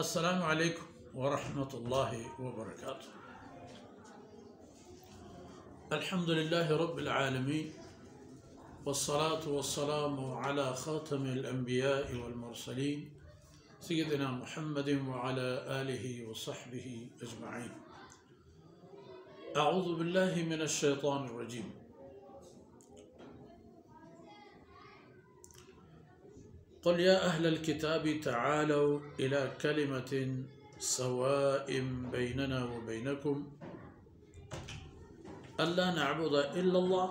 अस्सलामु अलैकुम व रहमतुल्लाहि व बरकातुहू। अल्हम्दुलिल्लाहि रब्बिल आलमीन वस्सलातु वस्सलामु अला खातमिल अंबिया'i वल मुरसलीन सय्यिदिना मुहम्मदिन व अला आलिहि व सहबिहि अजमईन। अऊज़ु बिल्लाहि मिनश शैतानिर रजीम। क़ुल या अहलल किताबि तआलौ इला कलिमतिन सवाइम बैनना व बैनकुम अल्ला नअबुद इल्लल्लाह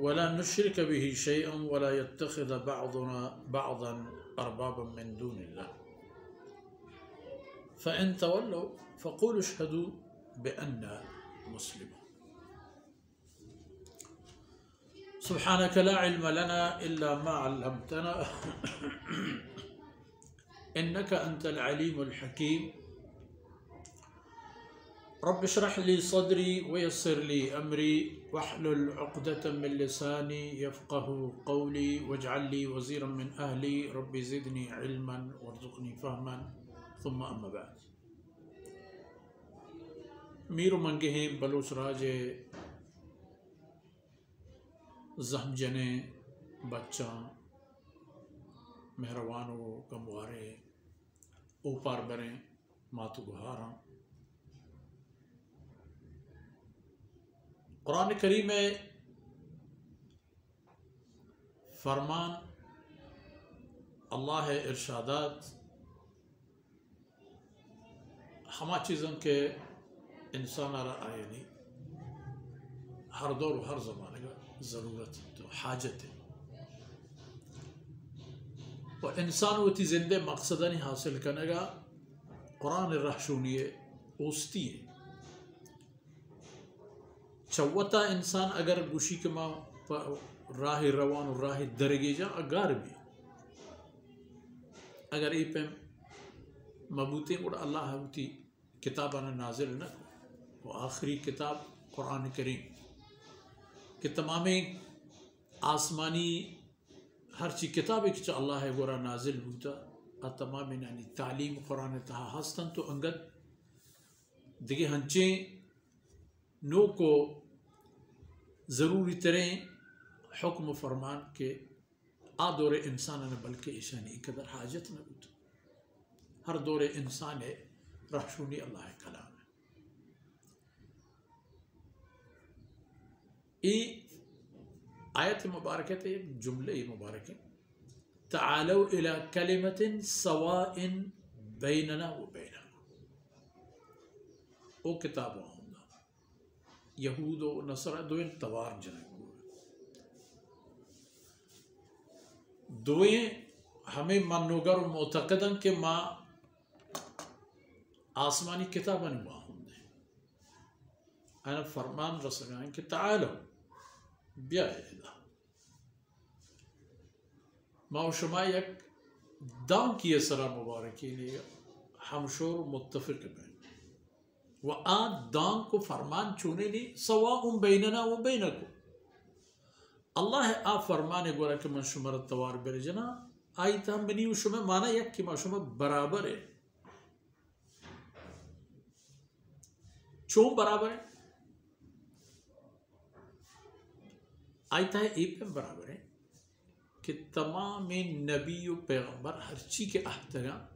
वला नुश्रिक बिही शैअन वला यत्तखिज़ बअदुना बअदन अरबाबन मिन दूनिल्लाह फ़इन तवल्लौ फ़क़ूलू अशहदू बिअन्ना मुस्लिमून। सुब्हानक ला इल्म लना इल्ला मा अल्लमतना इन्नका अंतल अलीमुल हकीम। रब्बि इश्रह ली सदरी व यस्सिर ली अमरी वहलुल उक़दतम मिन लिसानी यफ़क़हू क़ौली वजअल ली वज़ीरन मिन अहली रब्बि ज़िदनी इल्मन वरज़ुक़नी फ़हमन सुम्मा अम्मा बअद। मीर मंगे बलूच राजे ज़हमजने बच्चा मेहरबानो गमवारे ऊपर बरें मातु गुहारा। कुरान करीम में फरमान अल्लाह इरशादात हमा चीज़ों के इंसान आए नहीं हर दौर हर ज़माने का ज़रूरत तो हाजत है और इंसान वती ज़िंदे मकसद नहीं हासिल करने का कुरान रहशूनिये ओस्ती है चौथा इंसान अगर गुशी के माँ राह रवान और राह दरगे जा अगार भी अगर ये पे मबूते और अल्लाह होती किताब नाजिल न वो आखिरी किताब कुरान करीम कि तमाम आसमानी हर चीज़ किताब एक अल्लाह है गोरा नाजिल होता और तमाम यानी तालीम कुरान तहा हस्तन तो अंगद दिगे हंचे नो को ज़रूरी तरह हुक्म फरमान के आ दौरे इंसान न बल्कि ईशानी कदर हाजत न होता हर दौरे इंसान है रहशूनी अल्लाह कलाम है। ये आयत मुबारक है जुमले मुबारक है तआलौ इला कलिमतिन सवाइन बैनना व बैनकुम। ओ किताब होंदा यहूद व नसरा दोइन तवार जनक दोए हमें मानोगर मोतकदन के माँ आसमानी किताबन हुआ होंदे अना फरमान रसगान के तआलौ ब्या माशमा एक दाम की सरा मुबारक लिए हमशोर मुत्तफिक में व आ दाम को फरमान चुने नहीं सवा बैनना व बैनकुम अल्लाह आ फरमान गोरा के मन शुमर तवार बेरजना आई तम बनी शुमे माना यक की माशुमा बराबर है चों बराबर है आयता है एक पे बराबर है कि तमाम नबी व पैगंबर हर चीज के अहतराम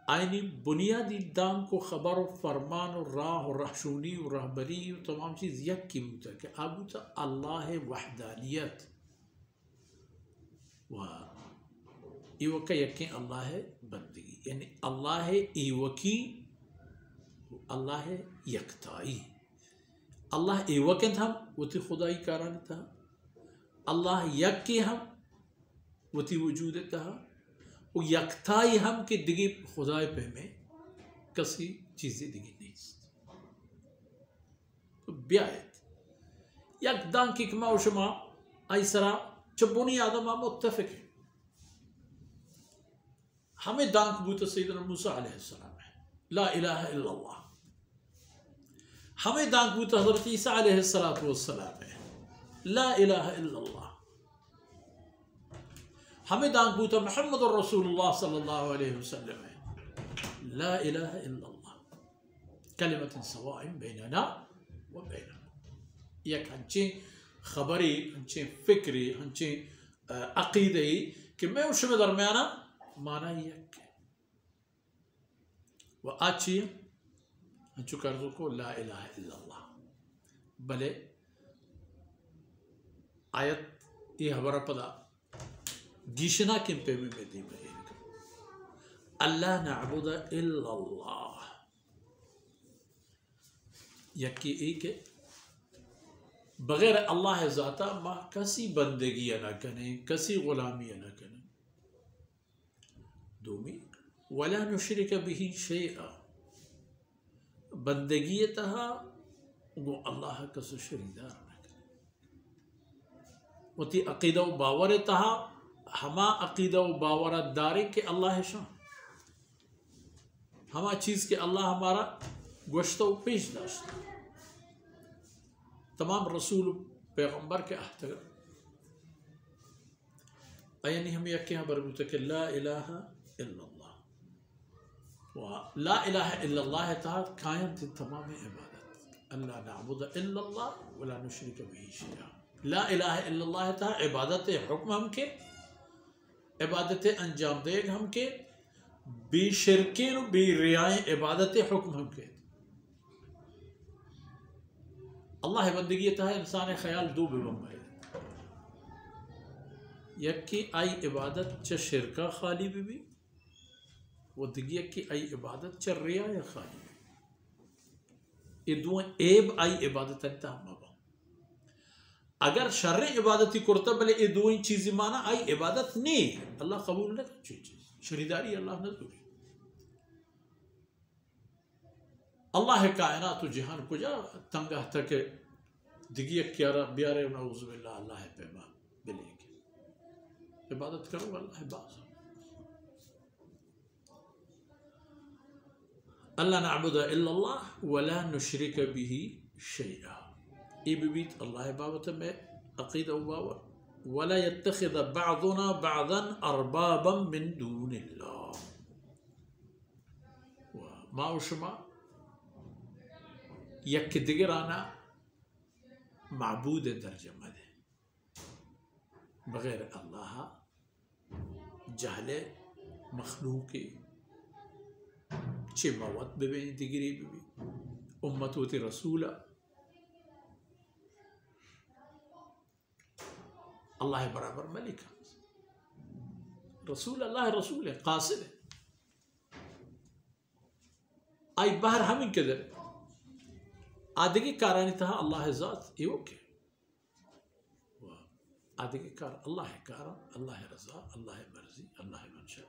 आइनी बुनियादी दाम को खबर और फरमान और राह और रहशूनी और रहबरी और तमाम चीज़ यक की मुता कि आबू तो अल्लाह वहदानियत वाह इवका यकें अल्लाह बंदगी यानी अल्लाह इवकी अल्लाह यकताई अल्लाह एवकन हम वती खुदाई कारान था अल्लाह यक के हम वती वजूद था वो यकताई हम के दिगे खुदाई पे में कसी चीज़ें दिगी नहीं तो ब्यायत यकदान की कमा उशमा ऐसरा चबुनी आदम मुत्तफिक है हमें दांक बूत सैयदना मूसा अलैहिस्सलाम है ला इलाहा इल्लल्लाह हमें दांक बूत हज़रत ईसा अलैहिस्सलातु वस्सलाम है ला इलाहा इल्लल्लाह हमें दांग बूता मोहम्मद रसूलुल्लाह सल्लल्लाहु अलैहि वसल्लम है ला इलाहा इल्लल्लाह कलिमतुन सवाइन बैनना व बैनहुम यक हंचे खबरी हंचे फिक्री हंचे अकीदई कि मैं उसमें दरमियाना माना यक व आची हंचु कर को ला इलाहा इल्लल्लाह भले आयत ये हमारा पदा गीशना किन पे भी मैं दी मैं अल्लाह नअबुद इल्लल्लाह यकी एक बगैर अल्लाह ज़ाता माँ कसी बंदगी न कने कसी गुलामी न कने दूमी वला नुशरिक बिही शैआ बंदगी तहा वो अल्लाह का शरीदार न करे वती अकीदा व बावर तहा हमा अकीदा व बावर दारे के अल्लाह शान हमा चीज़ के अल्लाह हमारा गोश्त व पेश दाश्त तमाम रसूल पैगम्बर के अहतर यानी हम यह क्या बरबूत के ला इलाहा इल्लल्लाह व ला इलाहा इल्लल्लाह तहत कायम थी तमाम इबादत अल्लाह नअबुद इल्लल्लाह व ला नुशरिक बिही शैआ ला इलाहा इल्लल्लाह तहत इबादत हुक्म हम के इबादत अंजाम देग हम के बेशिरकिन बेरियाए इबादत हुक्म हम के अल्लाह बंदगी तहा इंसान ख्याल दो बेगम है यकी आई इबादत च शिरका खाली भी वो दिगी की आई इबादत च रिया या खाली ये दो एब आई इबादत अंता मबा अगर शर्र इबादती करता भले ये दो चीज़ें माना आई इबादत नहीं अल्लाह कबूल न कर चीज़ शरीदारी अल्लाह न दूरी अल्लाह कायनात जहान कुजा तंगा तक दिगिया क्यारा ब्यारे नऊज़ बिल्लाह अल्लाह पैमा बिलेके इबादत करो अल्लाह बाज़ अल्लाह नअबुद इल्लल्लाह वला नुशरिक बिही शैआ ये बीत अल्लाह बाबत में अक़ीदा व बावर वला यत्तखिज़ बअदुना बअदन अरबाबन मिन दूनिल्लाह मा उशमा यक दिगराना माबूद दर्जा मदे बगैर अल्लाह जहले मखलूक चे मवत बेबे दिगरी बेबी उम्मत होती रसूला अल्लाह बराबर मलिक रसूल अल्लाह रसूल है कासिद है आई बाहर हम इनके आदिगी कारानी तहा अल्लाह ज़ात ओके आदिगी कार अल्लाह कारा अल्लाह रज़ा अल्लाह मर्जी अल्लाह मंशा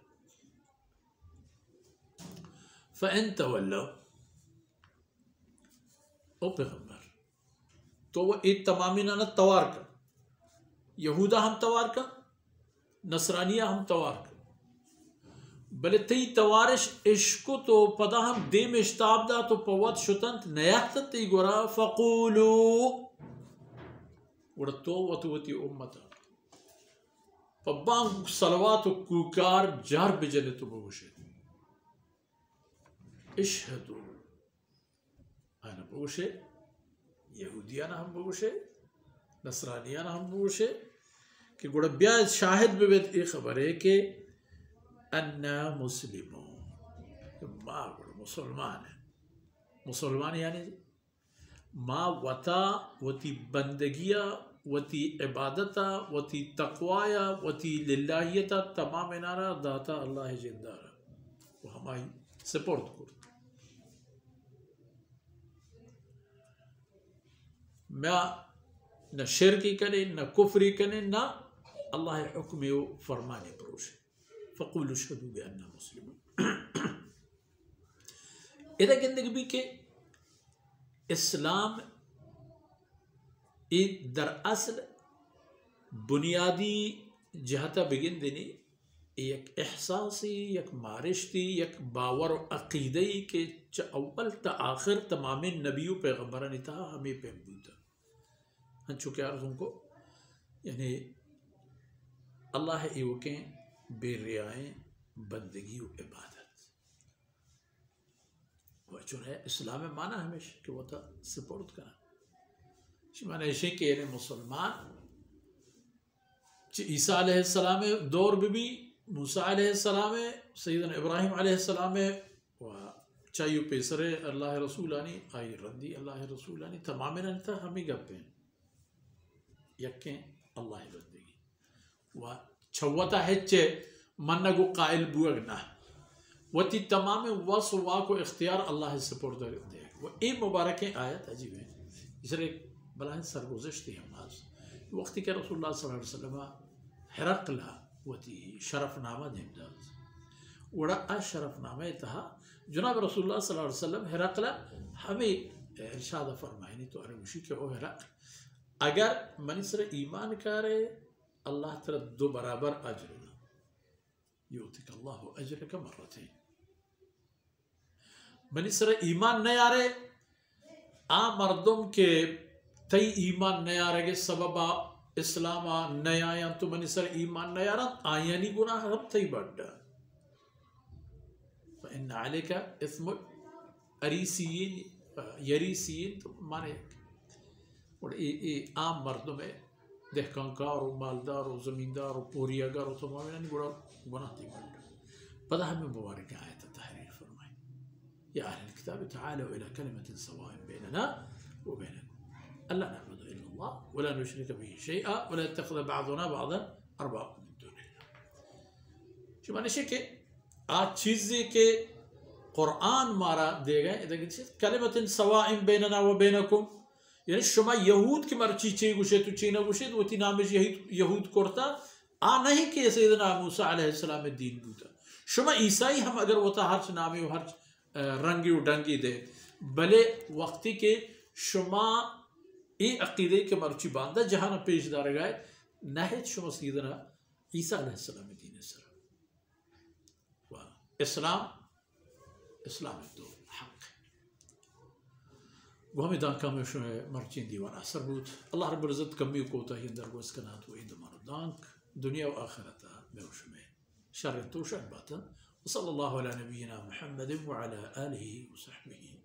फ़इन तवल्लौ ओ पैगम्बर तो वह एक तमामी ना तवार का यहूदा हम तवार का नसरानिया हम तवार का बले तई तवारिश इश्को तो पदा हम दे में इश्ताबदा तो पवत शुतंत नयात तई गोरा फ़क़ूलू उड़ तो वतुवती उम्मता पब्बांग सलवात कुकार जार बिजने तो बहुशे इशहदू आना बहुशे यहूदिया ना हम बहुशे नसरानिया ना हम बहुशे कि गुड़ ब्या शाहिद बेबेत ये खबर है कि अन्ना मुस्लिमों माँ गुड़ मुसलमान है मुसलमान यानी माँ वता वती बंदगिया वती इबादता वती तकवाया वती लिल्लाहियता तमाम नारा दाता अल्लाह जिंदारा वो हमारी सपोर्ट कर मैं न शिरकी करे न कुफरी करे न अल्लाह हुक्म फरमाने परोसे फ़क़ूलू अशहदू बिअन्ना मुस्लिमून इधर गिंदगी भी के इस्लाम एक दरअसल बुनियादी जहता बिगिन देनी एक एहसासी एक मारिशती एक बावर अक़ीदई के अव्वल त आखिर तमाम नबियों पैगम्बरा ने था हमें पैमबूता हम चुके अर्ज़ों को यानी अल्लाह इवकें बेरियाएँ बंदगी व इबादत वह जो है इस्लाम में माना हमेशा कि वो था सपोर्ट करा माना ऐसे कि मुसलमान ईसा अलैहिस्सलाम दौर भी मूसा अलैहिस्सलाम सैयदना इब्राहिम अलैहिस्सलाम व चाहिए पेसरे अल्लाह रसूलानी आई रद्दी अल्लाह रसूलानी तमाम था हमें गप्पे यकें अल्लाह बंदगी व छवता हेच्चे मन्नगु कायल बुअगना वती तमाम वस वा को इख्तियार अल्लाह सपोर्ट दे वो ए मुबारक आयत अजीब है इसरे बलान सरगुज़श्त हमाज वक्त के रसूलुल्लाह सल्लल्लाहु अलैहि वसल्लम हिरक़ला वती शरफनामा देमदाज वड़ा अशरफनामा तहा जनाब रसूलुल्लाह सल्लल्लाहु अलैहि वसल्लम हिरक़ला हमें इरशाद फरमाइनी तो अरे उसी के ओ हिरक़ अगर मनिसर ईमान करे अल्लाह तेरा दो बराबर अजर युतिक अल्लाहु अजरक मर्रतैन मनिसर ईमान नहीं आ रहे आ मर्दों के तई ईमान नहीं आ रहे सबबा इस्लाम नहीं आया तो मनिसर ईमान नहीं आ रहा आयानी गुनाह हम तई बढ़ इन आले का इस्मुल अरीसीन यरीसीन तो माने और ये आम मर्दों में देहकंकार और मालदार और ज़मींदार और पोरियागर और तमाम यानी बड़ा गुनाह थी बढ़ पता हमें मुबारक आयत तहरीर फरमाई या अहल किताब तालू इला कलिमतिन सवाइन बैनना व बैनकुम अल्ला नअबुदु इल्लल्लाह व ला नुशरिक बिही शैअन व ला यत्तखिज़ बअदुना बअदन अरबाब मिन दुनिल्लाह जो माने के आज चीज़ें के कुरान मारा दे गए इधर कलिमतिन सवाइन बैनना व बैनकुम यानी शुमा यहूद की मर्ची चे गुशे तो चीना गुशे तो वती नाम यहूद करता आ नहीं के सैयदना मूसा अलैहिस्सलाम दीन बूता शुमा ईसाई हम अगर वता हर्च नामे हर्च रंगी डंगी दे भले वक्ती के शुमा ए अकीदे के मर्ची बांधा जहां न पेशदार गए नहज शुमा सैयदना ईसा अलैहिस्सलाम दीन इस्लाम इस्लाम दो وهم إذا كانوا شو مرتين ديوان أحسر بود الله رب العزة كم يقوته يندر وسكنات وإذا مردانك دنيا وآخرتها بوشمه شر توشك باتا وصلى الله على نبينا محمد وعلى آله وصحبه